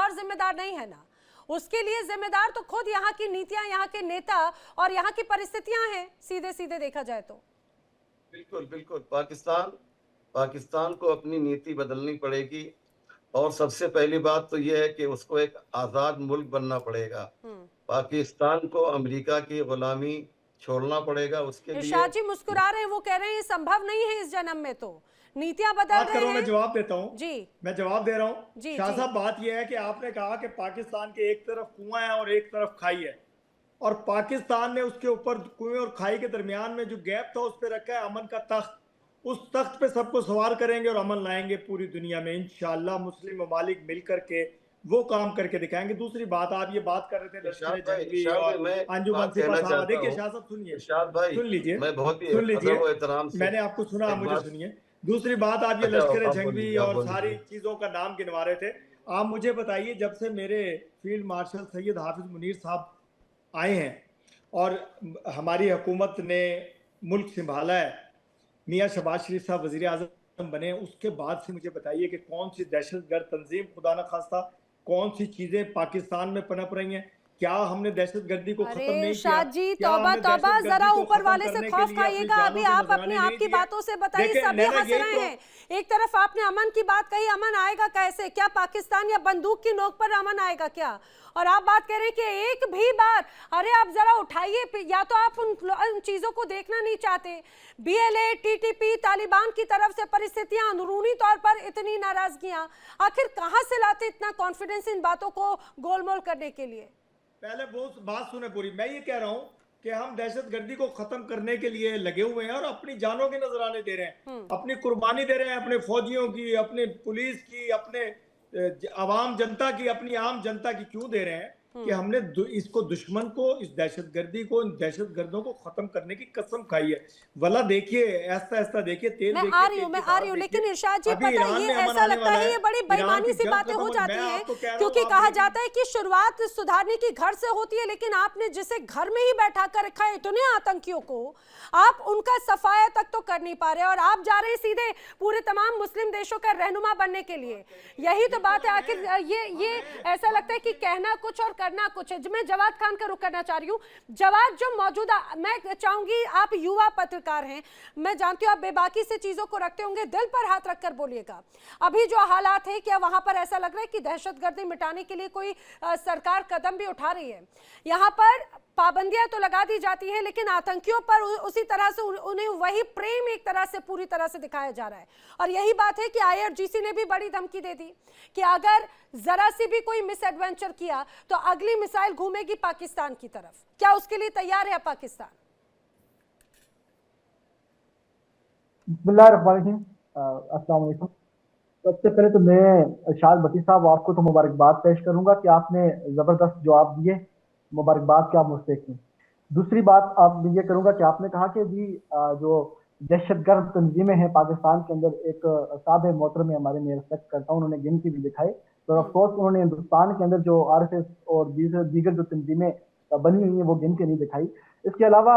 और जिम्मेदार नहीं है ना, उसके लिए जिम्मेदार तो खुद यहाँ की नीतियां, यहाँ के नेता और यहाँ की परिस्थितियां हैं, सीधे सीधे देखा जाए तो। बिल्कुल बिल्कुल, पाकिस्तान को अपनी नीति बदलनी पड़ेगी और सबसे पहली बात तो यह है कि उसको एक आजाद मुल्क बनना पड़ेगा। पाकिस्तान को अमेरिका की गुलामी छोड़ना पड़ेगा। उसके लिए इरशाद जी मुस्कुरा रहे हैं, वो कह रहे हैं ये संभव नहीं है इस जन्म में, तो नीतियां बदल रहे हैं। मैं जवाब देता हूँ जी, मैं जवाब दे रहा हूँ जी शाह जी। साहब। बात यह है कि आपने कहा कि पाकिस्तान के एक तरफ कुआं है और एक तरफ खाई है, और पाकिस्तान ने उसके ऊपर कुएं और खाई के दरमियान में जो गैप था उस पर रखा है अमन का तख्त। उस तख्त पे सबको सवार करेंगे और अमन लाएंगे पूरी दुनिया में इंशाअल्लाह। मुस्लिम ममालिक मिलकर के वो काम करके दिखाएंगे। दूसरी बात, आप ये बात कर रहे थे लश्कर जंगी और अंजुमन सिपा साहब। देखिए शाह साहब सुनिए, सुन लीजिए, मैंने आपको सुना, मुझे सुनिए। दूसरी बात, आप ये लश्कर जंगी और सारी चीजों का नाम गिनवा रहे थे। आप मुझे बताइए, जब से मेरे फील्ड मार्शल सैयद हाफिज मुनीर साहब आए हैं और हमारी हुकूमत ने मुल्क संभाला है, मियाँ शहबाज शरीफ साहब वजीर आजम बने, उसके बाद से मुझे बताइए कि कौन सी दहशतगर्द तंजीम खुदा न खास्ता, कौन सी चीजें पाकिस्तान में पनप रही हैं? क्या हमने दहशतगर्दी को खत्म नहीं किया? जी तौबा तौबा, जरा ऊपर वाले से खौफ खाइएगा। अभी आप अपनी आपकी बातों से बताइए, सभी हंस रहे हैं। एक तरफ आपने अमन की बात कही, अमन आएगा कैसे? क्या पाकिस्तान या बंदूक की नोक पर अमन आएगा क्या? और आप बात कर रहे हैं कि एक भी बार, अरे आप जरा उठाइए, या तो आप उन चीजों को देखना नहीं चाहते। बीएलए, टीटीपी, तालिबान की तरफ से परिस्थितियां, अंदरूनी तौर पर इतनी नाराजगियां, आखिर कहां से लाते इतना कॉन्फिडेंस इन बातों को गोलमोल करने के लिए? पहले वो बात सुने पूरी। मैं ये कह रहा हूँ कि हम दहशतगर्दी को खत्म करने के लिए लगे हुए हैं और अपनी जानों के नजराने दे रहे हैं, अपनी कुर्बानी दे रहे हैं, अपने फौजियों की, अपने पुलिस की, अपने आवाम जनता की, अपनी आम जनता की। क्यों दे रहे हैं? कि हमने इसको, दुश्मन को, इस दहशतगर्दी को, इन दहशतगर्दों को खत्म करने की कसम खाई है। वला देखिए, ऐसा ऐसा देखिए, तेल मैं आ रही हूँ, लेकिन इरशाद जी, पता है ये ऐसा लगता है ये बड़ी बेईमानी सी बातें हो जाती हैं, क्योंकि कहा जाता है कि शुरुआत सुधारने की घर से होती है, लेकिन आपने जिसे घर में ही बैठा कर रखा है इतने आतंकियों को, आप उनका सफाया तक तो कर नहीं पा रहे, और आप जा रहे हैं सीधे पूरे तमाम मुस्लिम देशों का रहनुमा बनने के लिए। यही तो बात है। आखिर ये ऐसा लगता है कि कहना कुछ और करना कुछ है। मैं जवाद खान का रुख करना चाह रही हूँ। जवाद, जो मौजूदा, मैं चाहूंगी, आप युवा पत्रकार हैं, मैं जानती हूँ आप बेबाकी से चीजों को रखते होंगे, दिल पर हाथ रखकर बोलिएगा। अभी जो हालात है, क्या वहां पर ऐसा लग रहा है कि दहशतगर्दी मिटाने के लिए कोई सरकार कदम भी उठा रही है? यहाँ पर पाबंदियां तो लगा दी जाती है, लेकिन आतंकियों पर उसी तरह से उन्हें वही प्रेम एक तरह से, पूरी तरह से दिखाया जा रहा है। और यही बात है कि आईआरजीसी ने भी बड़ी धमकी दे दी कि अगर जरा सी भी कोई मिस एडवेंचर किया तो अगली मिसाइल घूमेगी पाकिस्तान की तरफ। क्या उसके लिए तैयार है पाकिस्तान? अस्सलाम वालेकुम। सबसे पहले तो मैं शाद भट्टी साहब, आपको तो मुबारकबाद पेश करूंगा कि आपने जबरदस्त जवाब दिए, मुबारकबाद क्या मुस्तक हैं। दूसरी बात आप ये करूंगा कि आपने कहा कि जी जो दहशतगर्द तंजीमें हैं पाकिस्तान के अंदर, एक साहब मोहतरम हमारे, मैं रिस्पेक्ट करता हूँ, उन्होंने गिनती भी दिखाई, तो अफसोस उन्होंने हिंदुस्तान के अंदर जो आरएसएस और दीगर जो तंजीमें बनी हुई हैं वो गिन के नहीं दिखाई। इसके अलावा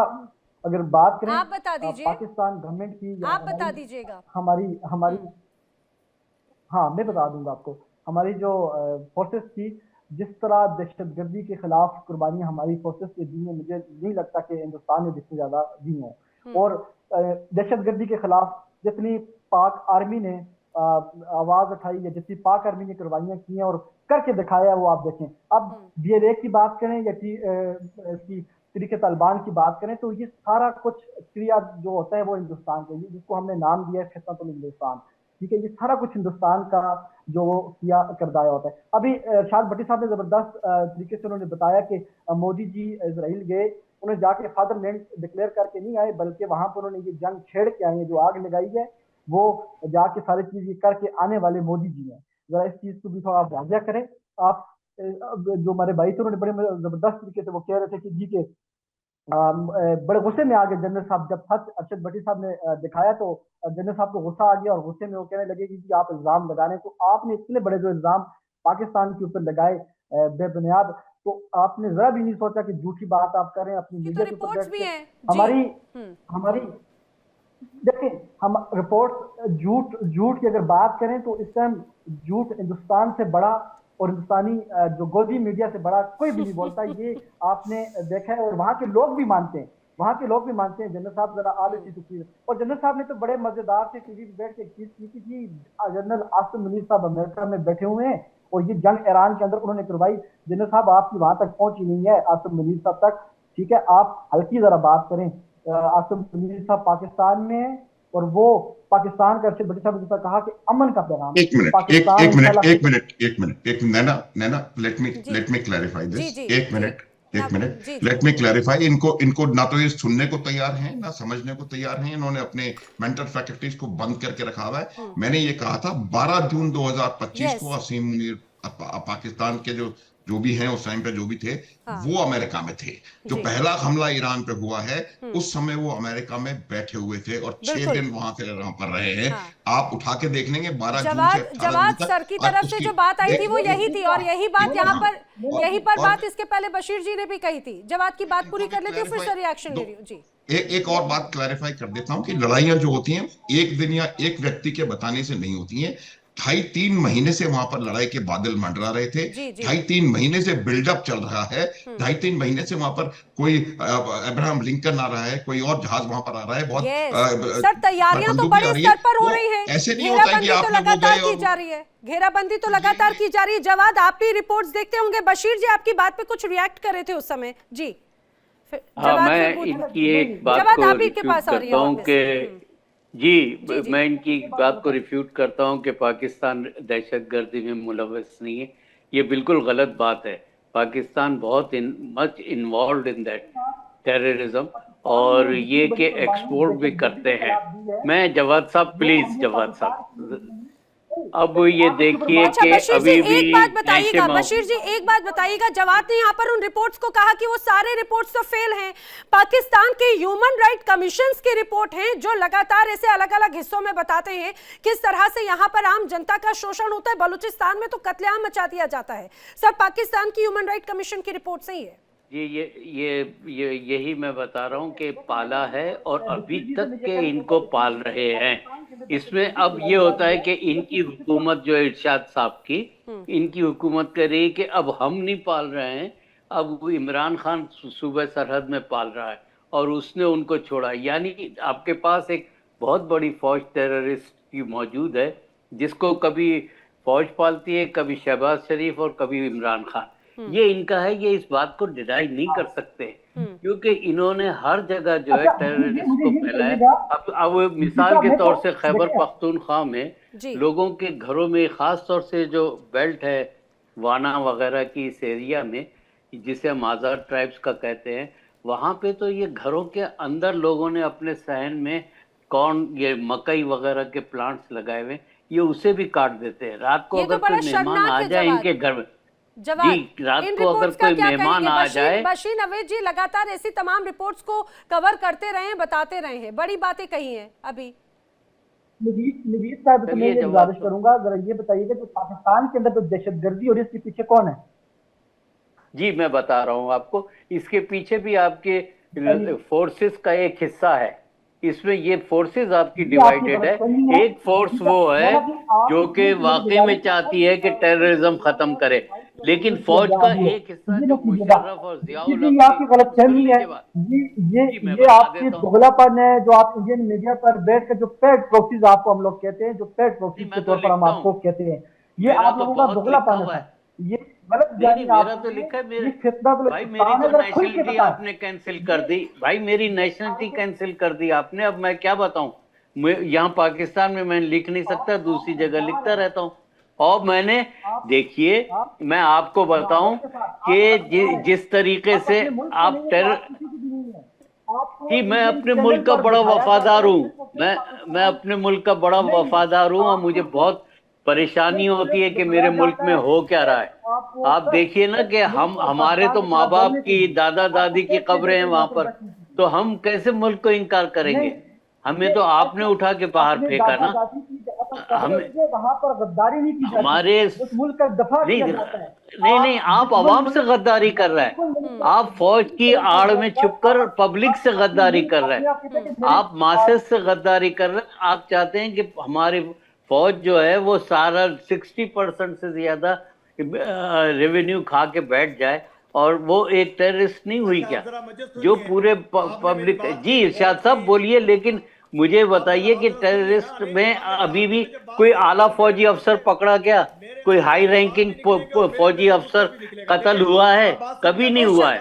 अगर बात करें, आप बता दीजिए, पाकिस्तान गवर्नमेंट की, आप बता दीजिएगा। हमारी हाँ, मैं बता दूंगा आपको। हमारी जो फोर्सेस थी, जिस तरह दहशतगर्दी के खिलाफ कुर्बानियां हमारी फोर्सेस ने दी हैं, मुझे नहीं लगता कि हिंदुस्तान ने जितनी ज्यादा दी हों। और दहशतगर्दी के खिलाफ जितनी पाक आर्मी ने आवाज उठाई या जितनी पाक आर्मी ने कुर्बानियां की हैं और करके दिखाया, वो आप देखें। अब बीएलए की बात करें या तरीके तालिबान की बात करें, तो ये सारा कुछ क्रिया जो होता है वो हिंदुस्तान के लिए, जिसको हमने नाम दिया है फितनतुल हिंदुस्तान, ठीक है, ये सारा कुछ हिंदुस्तान का जो किया करदाया होता है। अभी शाद भट्टी साहब ने जबरदस्त तरीके से उन्होंने बताया कि मोदी जी इजराइल गए, उन्हें जाके फादरलैंड डिक्लेयर करके नहीं आए, बल्कि वहां पर उन्होंने ये जंग छेड़ के आए हैं, जो आग लगाई है वो जाके सारी चीज ये करके आने वाले मोदी जी हैं। जरा इस चीज को भी थोड़ा वाजिया करें आप। जो हमारे भाई थे उन्होंने बड़े जबरदस्त तरीके से वो कह रहे थे कि जी के बड़े गुस्से में आ गए जनरल साहब, जब फर्स्ट अरशद भट्टी साहब ने दिखाया तो जनरल साहब को गुस्सा आ गया और गुस्से में वो कहने लगे कि जी आप इल्जाम लगा रहे हैं, तो आपने इतने बड़े जो इल्जाम पाकिस्तान के ऊपर लगाए बेबुनियाद, तो आपने जरा भी नहीं सोचा कि झूठी बात आप करें अपनी मीडिया के ऊपर। हमारी देखिए, हम रिपोर्ट झूठ की अगर बात करें तो इस टाइम झूठ हिंदुस्तान से बड़ा और हिंदुस्तानी जो गोदी मीडिया से बड़ा कोई भी नहीं बोलता, ये आपने देखा है। और वहाँ के लोग भी मानते हैं, वहाँ के लोग भी मानते हैं। जनरल साहब जरा आगे की तस्वीर, और जनरल साहब ने तो बड़े मजेदार से टीवी पे बैठ के एक चीज की थी कि जनरल आसिम मुनीर साहब अमेरिका में बैठे हुए हैं और ये जंग ईरान के अंदर उन्होंने करवाई। जनरल साहब आपकी वहां तक पहुंच ही नहीं है आसिम मुनीर साहब तक, ठीक है, आप हल्की जरा बात करें। आसिम मुनीर साहब पाकिस्तान में है और वो पाकिस्तान का अर्शद भट्टी साहब ने कहा कि अमन का पैगाम एक minute Naina, let me clarify this. एक मिनट लेट मी क्लैरिफाई। इनको ना तो ये सुनने को तैयार हैं ना समझने को तैयार हैं। इन्होंने अपने मेंटल फैकल्टीज को बंद करके रखा हुआ है। मैंने ये कहा था 12 जून 2025 को असीम मुनीर पाकिस्तान के जो भी हैं उस टाइम पे जो भी थे, वो अमेरिका में थे। जो पहला हमला ईरान पे हुआ है उस समय वो अमेरिका में बैठे हुए थे और 6 दिन वहां पर रहे हैं। आप उठा के देख लेंगे 12 जून से 18 जवाद जून सर की तरफ से जो बात आई थी वो यही थी, और यही बात यहाँ पर बात इसके पहले बशीर जी ने भी कही थी। जवाद की बात पूरी कर लेती हूँ, फिर से रिएक्शन ले रही हूँ जी। एक और बात क्लैरिफाई कर देता हूं कि लड़ाइयां जो होती हैं एक दिन या एक व्यक्ति के बताने से नहीं होती हैं। 2.5-3 महीने से वहां पर लड़ाई के बादल मंडरा रहे थे। 2.5-3 महीने से बिल्डअप चल रहा है। 2.5-3 महीने से वहां पर कोई अब्राहम लिंकन आ रहा है, कोई और जहाज वहां पर आ रहा है। बहुत सर तैयारियां तो बड़े स्तर पर हो रही हैं। ऐसे नहीं होता है कि आप लगातार की जा रही है, घेराबंदी तो लगातार की जा रही है। जवाद आप भी रिपोर्ट्स देखते होंगे। बशीर जी आपकी बात पे कुछ रिएक्ट कर रहे थे उस समय जी। मैं इनकी एक बात को रिफ्यूट करता हूँ कि जी, मैं इनकी बात को रिफ्यूट करता हूँ कि पाकिस्तान दहशतगर्दी में मुलव्वस नहीं है। ये बिल्कुल गलत बात है। पाकिस्तान बहुत much involve in that terrorism, और ये कि एक्सपोर्ट भी करते हैं। मैं जवाद साहब, प्लीज जवाद साहब, अब ये देखिए कि अभी भी एक बात बताइएगा, बशीर जी एक बात बताइएगा। जवाद ने यहाँ पर उन रिपोर्ट्स को कहा कि वो सारे रिपोर्ट्स तो फेल हैं। पाकिस्तान के ह्यूमन राइट कमीशंस की रिपोर्ट हैं जो लगातार ऐसे अलग अलग हिस्सों में बताते हैं किस तरह से यहाँ पर आम जनता का शोषण होता है। बलूचिस्तान में तो कत्लेआम मचा दिया जाता है। सर पाकिस्तान की ह्यूमन राइट कमीशन की रिपोर्ट सही है? यही मैं बता रहा हूँ कि पाला है और अभी तक के इनको पाल रहे हैं। इसमें अब ये होता है कि इनकी हुकूमत जो इरशाद साहब की, इनकी हुकूमत कह रही है कि अब हम नहीं पाल रहे हैं, अब वो इमरान खान सूबे सरहद में पाल रहा है और उसने उनको छोड़ा। यानी आपके पास एक बहुत बड़ी फौज टेररिस्ट की मौजूद है जिसको कभी फौज पालती है, कभी शहबाज शरीफ और कभी इमरान खान। ये इनका है, ये इस बात को डिनाई नहीं कर सकते क्योंकि इन्होंने हर जगह जो है टेररिस्ट को फैलाया। अब मिसाल के तौर से खैबर पख्तूनख्वा में लोगों के घरों में, खास तौर से जो बेल्ट है वाना वगैरह की इस एरिया में जिसे हम आज़ाद ट्राइब्स का कहते हैं, वहाँ पे तो ये घरों के अंदर लोगों ने अपने सहन में कॉर्न, ये मकई वगैरह के प्लांट्स लगाए हुए, ये उसे भी काट देते हैं। रात को अगर कोई मेहमान आ जाए इनके घर में, जी रात को अगर कोई मेहमान आ जाए। बशीर नवेद जी लगातार ऐसी तमाम रिपोर्ट्स को कवर करते रहे हैं, बताते रहे हैं, बड़ी बातें कही हैं। अभी नवीद साहब तो मैं ये गुजारिश करूंगा, जरा ये बताइएगा जो पाकिस्तान के अंदर जो दहशतगर्दी और इसके पीछे कौन है? जी मैं बता रहा हूँ आपको, इसके पीछे भी आपके फोर्सेस का एक हिस्सा है। इसमें ये फोर्सेस आपकी डिवाइडेड है। एक फोर्स वो है जो कि वाकई में चाहती है कि टेररिज्म खत्म करे, लेकिन फौज का एक हिस्सा जो मुशर्रफ और ज़ियाउल हक, आपकी गलतफहमी है, ये आपकी दोगलापन है जो आप इंडियन मीडिया पर बैठकर जो पेड प्रॉक्सीज आपको हम लोग कहते हैं, जो पेड प्रॉक्सीज के तौर पर हम आपको कहते हैं, ये आप लोगों का दोगलापन है। ये गलत मेरा तो लिखा है। भाई मेरी तो नेशनलिटी आपने कैंसिल कर दी, भाई मेरी नेशनलिटी कैंसिल कर दी आपने। अब मैं क्या बताऊं, यहाँ पाकिस्तान में मैं लिख नहीं सकता, दूसरी जगह लिखता रहता हूँ। और मैंने देखिए, मैं आपको बताऊं कि जिस तरीके से आप कि मैं अपने मुल्क का बड़ा वफादार हूँ, मैं अपने मुल्क का बड़ा वफादार हूँ और मुझे बहुत परेशानी होती है कि मेरे मुल्क में हो क्या रहा है। आप देखिए ना कि हमारे तो माँ बाप की, दादा दादी की कब्रें हैं वहां पर, तो हम कैसे मुल्क को इनकार करेंगे? हमें तो आपने उठा के बाहर फेंका ना। हमें वहां पर गद्दारी नहीं की, हमारे मुल्क का दफा नहीं, आप आवाम से गद्दारी कर रहे हैं। आप फौज की आड़ में छुपकर पब्लिक से गद्दारी कर रहे हैं, आप मासेस से गद्दारी कर रहे हैं। आप चाहते हैं कि हमारी फौज जो है वो सारा 60% से ज्यादा रेवेन्यू खा के बैठ जाए, और वो एक टेररिस्ट नहीं हुई क्या? जो पूरे पब्लिक, जी इरशाद साहब बोलिए, लेकिन मुझे बताइए कि टेररिस्ट में अभी भी कोई आला फौजी अफसर पकड़ा क्या? कोई हाई रैंकिंग फौजी अफसर कत्ल हुआ है? कभी नहीं हुआ है।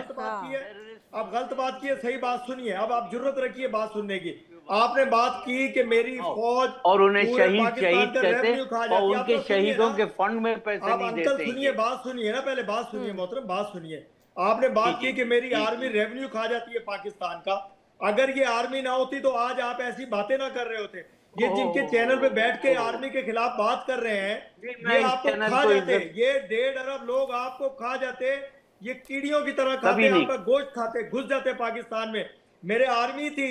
अब गलत बात की है, सही बात सुनिए। अब आप जरूरत रखिए बात सुनने की। आपने बात की कि मेरी फौज और उन्हें शहीद कहते, और उनके शहीदों के फंड में पैसे नहीं देते। सुनिए, बात सुनिए ना, पहले बात सुनिए मोहतरम, बात सुनिए। आपने बात की कि मेरी आर्मी रेवेन्यू खा जाती है पाकिस्तान का। अगर ये आर्मी ना होती तो आज आप ऐसी बातें ना कर रहे होते। ये जिनके चैनल पे बैठ के आर्मी के खिलाफ बात कर रहे हैं, ये आपको खा जाते। ये 1.5 अरब लोग आपको खा जाते, ये कीड़ियों की तरह खाते, आपका गोश्त खाते, घुस जाते पाकिस्तान में। मेरे आर्मी थी,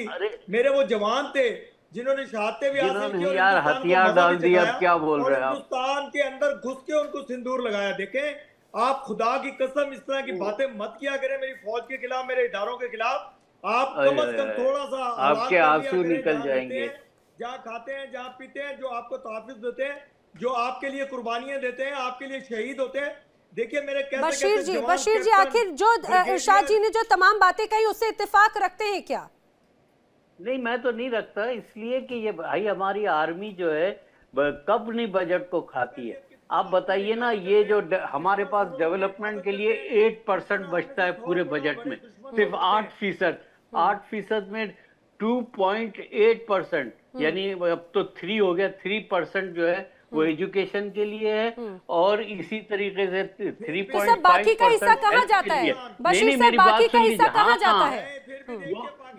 मेरे वो जवान थे जिन्होंने शहादतें भी हासिल की, यार हथियार डाल दिया। अब क्या बोल रहे हैं आप? हिंदुस्तान के अंदर घुस के उनको सिंदूर लगाया। देखें, आप खुदा की कसम इस तरह की बातें मत किया करें मेरी फौज के खिलाफ, मेरे इदारों के खिलाफ। आप कम से कम थोड़ा सा आपके आंसू निकल जाएंगे। जहाँ खाते हैं, जहाँ पीते हैं, जो आपको तहफ़्फ़ुज़ देते हैं, जो आपके लिए कुर्बानियां देते हैं, आपके लिए शहीद होते हैं। देखिए मेरे बशीर जी, आखिर जो इरशाद जी ने जो तमाम बातें कही उससे इत्तेफाक रखते हैं क्या? नहीं, मैं तो नहीं रखता, इसलिए कि ये भाई हमारी आर्मी जो है कब नहीं बजट को खाती है। आप बताइए ना, ये जो हमारे पास डेवलपमेंट के लिए 8% बचता है पूरे बजट में, सिर्फ 8% में 2.8%, यानी अब तो 3 हो गया। 3% जो है वो एजुकेशन के लिए है, और इसी तरीके से 3.5% बाकी का हिस्सा कहाँ जाता है? बशीर साहब, बाकी का हिस्सा कहाँ जाता है?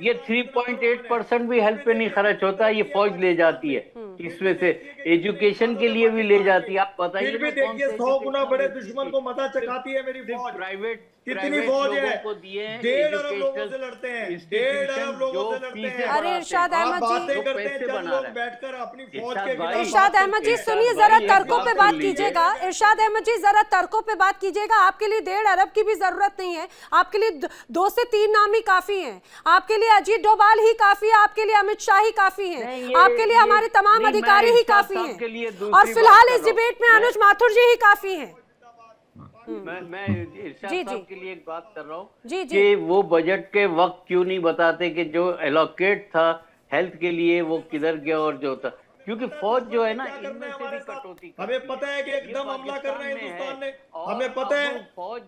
ये 3.8% भी हेल्थ पे नहीं खर्च होता है, ये फौज ले जाती है। इसमें से एजुकेशन के लिए भी ले जाती है। आप बताइए, फिर भी देखिए 100 गुना बड़े दुश्मन को मता चखाती है मेरी फौज। प्राइवेट कितनी फौज है? को दिए 1.5 अरब लोगों से लड़ते हैं, 1.5 अरब लोगों से लड़ते हैं। अरे इरशाद अहमद जी, बातें करते हैं चंद लोग बैठकर अपनी फौज के खिलाफ। इरशाद अहमद जी सुनिए, जरा तर्कों पे बात कीजिएगा। इरशाद अहमद जी जरा तर्कों पे बात कीजिएगा। आपके लिए 1.5 अरब की भी जरूरत नहीं है, आपके लिए 2 से 3 नाम ही काफी हैं। आपके लिए अजीत डोभाल ही काफी है, आपके लिए अमित शाह ही काफी हैं, आपके लिए हमारे तमाम अधिकारी ही काफी हैं, और फिलहाल इस डिबेट में अनुज माथुर जी ही काफी हैं। मैं इरशाद साहब के लिए एक बात कर रहा हूँ कि वो बजट के वक्त क्यों नहीं बताते कि जो एलोकेट था हेल्थ के लिए वो किधर गया, और जो था, क्योंकि फौज जो है ना, इनमें से भी कटौती। हमें पता है कि एकदम हमला कर रहे हैं हिंदुस्तान ने, हमें पता है,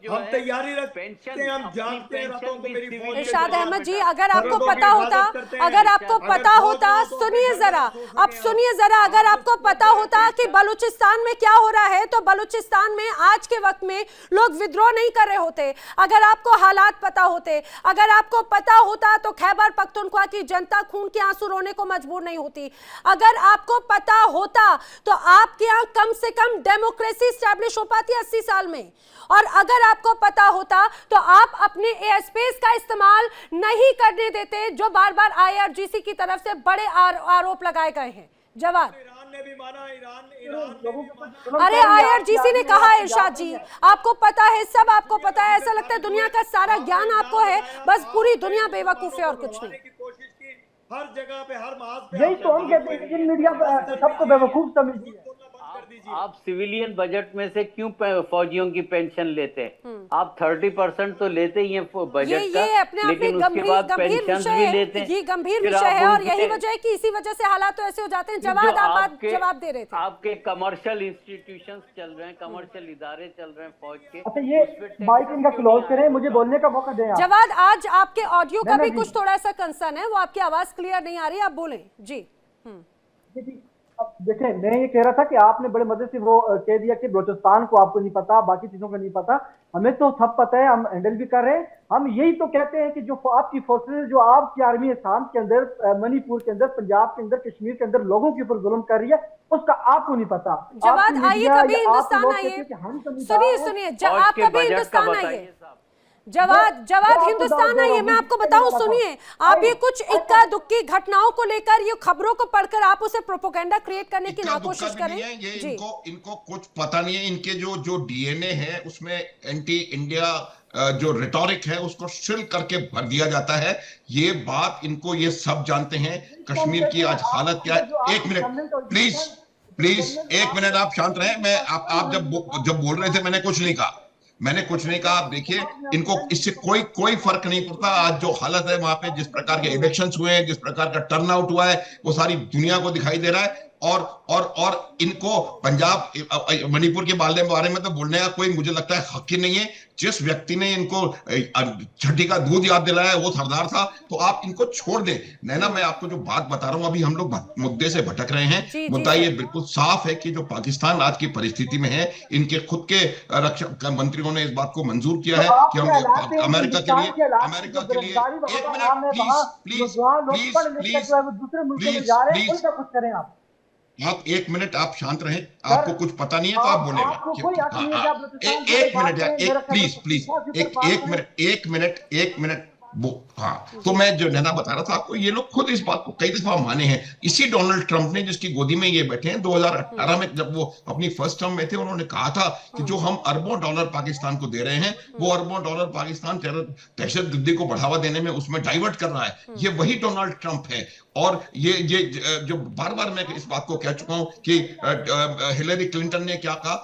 हम तैयारी रखते हैं, हम जानते हैं रातों को मेरी फौज। इरशाद अहमद जी, अगर आपको पता होता, सुनिए जरा, अब सुनिए जरा, अगर आपको पता होता कि बलूचिस्तान में क्या हो रहा है, तो बलूचिस्तान में आज के वक्त में लोग विद्रोह नहीं कर रहे होते। अगर आपको हालात पता होते, अगर आपको पता होता, तो खैबर पख्तूनख्वा की जनता खून के आंसू रोने को मजबूर नहीं होती। अगर आपको पता होता तो आपके यहाँ कम से कम डेमोक्रेसी स्टैब्लिश हो पाती 80 साल में। और अगर आपको पता होता तो आप अपने एयर स्पेस का इस्तेमाल नहीं करने देते, जो बार बार IRGC की तरफ से बड़े आरोप लगाए गए हैं। जवाब, ईरान ने भी माना, अरे IRGC ने कहा, इरशाद जी आपको पता है, सब आपको पता है, ऐसा लगता है दुनिया का सारा ज्ञान आपको है, बस पूरी दुनिया बेवकूफ है और कुछ नहीं। हर जगह पे, हर महाज पे, यही तो हम कहते हैं कि मीडिया सबको बेवकूफ समझती है। आप सिविलियन बजट में से क्यों फौजियों की पेंशन लेते हैं? आप 30% तो लेते ही हैं बजट का, लेकिन उसके बाद पेंशन भी लेते हैं। ये गंभीर विषय है, और यही वजह है कि इसी वजह से हालात तो ऐसे हो जाते हैं। जवाब, आप जवाब दे रहे थे। आपके कमर्शियल इंस्टीट्यूशंस चल रहे हैं, कमर्शियल इदारे चल रहे हैं फौज के। अच्छा, ये माइक इनका क्लोज करें, मुझे बोलने का मौका दें। जवाब, आज आपके ऑडियो का भी कुछ थोड़ा सा कंसर्न है, वो आपकी आवाज क्लियर नहीं आ रही, आप बोलें जी। देखें, मैं ये कह रहा था कि आपने बड़े मजे से वो कह दिया कि बलूचिस्तान को आपको नहीं पता, बाकी चीजों का नहीं पता। हमें तो सब पता है, हम हैंडल भी कर रहे हैं। हम यही तो कहते हैं कि जो आपकी फोर्सेस, जो आपकी आर्मी असम के अंदर, मणिपुर के अंदर, पंजाब के अंदर, कश्मीर के अंदर लोगों के ऊपर जुल्म कर रही है, उसका आपको नहीं पता। जवाब, आइए कभी हिंदुस्तान आइए, सुनिए, आप कभी हिंदुस्तान आइए, जवाब हिंदुस्तान आइए, मैं आपको बताऊं, सुनिए, आप ये कुछ इक्का दुक्की घटनाओं को लेकर, ये खबरों को पढ़कर आप उसे प्रोपेगेंडा क्रिएट करने की ना कोशिश करें। ये इनको कुछ पता नहीं है। इनके जो DNA है उसमें एंटी इंडिया जो रिटोरिक है उसको शिल करके भर दिया जाता है। ये बात इनको ये सब जानते हैं। कश्मीर की आज हालत क्या है, 1 मिनट प्लीज, प्लीज एक मिनट आप शांत रहें। मैं आप जब बोल रहे थे मैंने कुछ नहीं कहा, आप देखिए, इनको इससे कोई फर्क नहीं पड़ता। आज जो हालत है वहां पे, जिस प्रकार के इलेक्शंस हुए हैं, जिस प्रकार का टर्नआउट हुआ है, वो सारी दुनिया को दिखाई दे रहा है। और इनको पंजाब मणिपुर के बारे में तो बोलने का कोई मुझे लगता है हक ही नहीं है। जिस व्यक्ति ने इनको छठी का दूध याद दिलाया वो सरदार था। तो आप इनको छोड़ दें। नैना, मैं आपको जो बात बता रहा हूं, अभी हम लोग मुद्दे से भटक रहे हैं। मुद्दा ये बिल्कुल साफ है कि जो पाकिस्तान आज की परिस्थिति में है, इनके खुद के रक्षा मंत्रियों ने इस बात को मंजूर किया है कि हम अमेरिका के लिए एक मिनट आप एक मिनट आप शांत रहें। आपको कुछ पता नहीं है तो आप बोलेगा। एक मिनट वो, हाँ, तो मैं जो नैना बता रहा था आपको, ये लोग खुद इस बात को कई दफा माने हैं। इसी डोनाल्ड ट्रंप ने, जिसकी गोदी में ये बैठे हैं, 2018 में जब वो अपनी फर्स्ट टर्म में थे, उन्होंने कहा था कि जो हम अरबों डॉलर पाकिस्तान को दे रहे हैं, वो अरबों डॉलर पाकिस्तान दहशतगर्दी को बढ़ावा देने में उसमें डाइवर्ट कर रहा है। ये वही डोनाल्ड ट्रंप है। और ये जो बार बार मैं इस बात को कह चुका हूं कि हिलरी क्लिंटन ने क्या कहा,